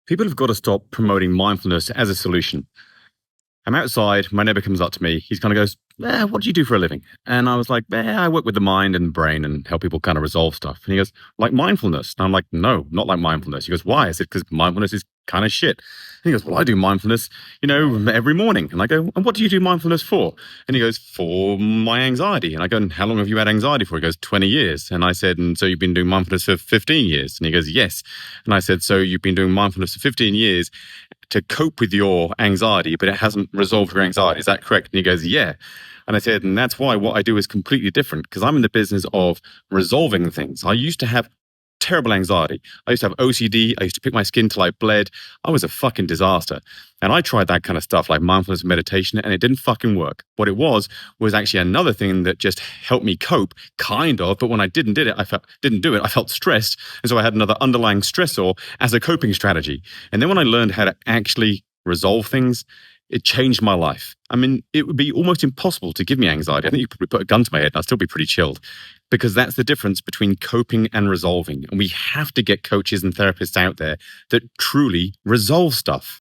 People have got to stop promoting mindfulness as a solution. I'm outside. My neighbor comes up to me. He kind of goes, what do you do for a living? And I was like, I work with the mind and brain and help people kind of resolve stuff. And he goes, like mindfulness. And I'm like, no, not like mindfulness. He goes, why? I said, because mindfulness is kind of shit. And he goes, well, I do mindfulness, every morning. And I go, and what do you do mindfulness for? And he goes, for my anxiety. And I go, and how long have you had anxiety for? He goes, 20 years. And I said, and so you've been doing mindfulness for 15 years? And he goes, yes. And I said, so you've been doing mindfulness for 15 years to cope with your anxiety, but it hasn't resolved your anxiety. Is that correct? And he goes, yeah. And I said, and that's why what I do is completely different, because I'm in the business of resolving things. I used to have terrible anxiety. I used to have OCD. I used to pick my skin till I bled. I was a fucking disaster. And I tried that kind of stuff like mindfulness and meditation, and it didn't fucking work. What it was actually another thing that just helped me cope, kind of. But when I didn't do it, I felt stressed. And so I had another underlying stressor as a coping strategy. And then when I learned how to actually resolve things, it changed my life. I mean, it would be almost impossible to give me anxiety. I think you could probably put a gun to my head and I'd still be pretty chilled, because that's the difference between coping and resolving. And we have to get coaches and therapists out there that truly resolve stuff.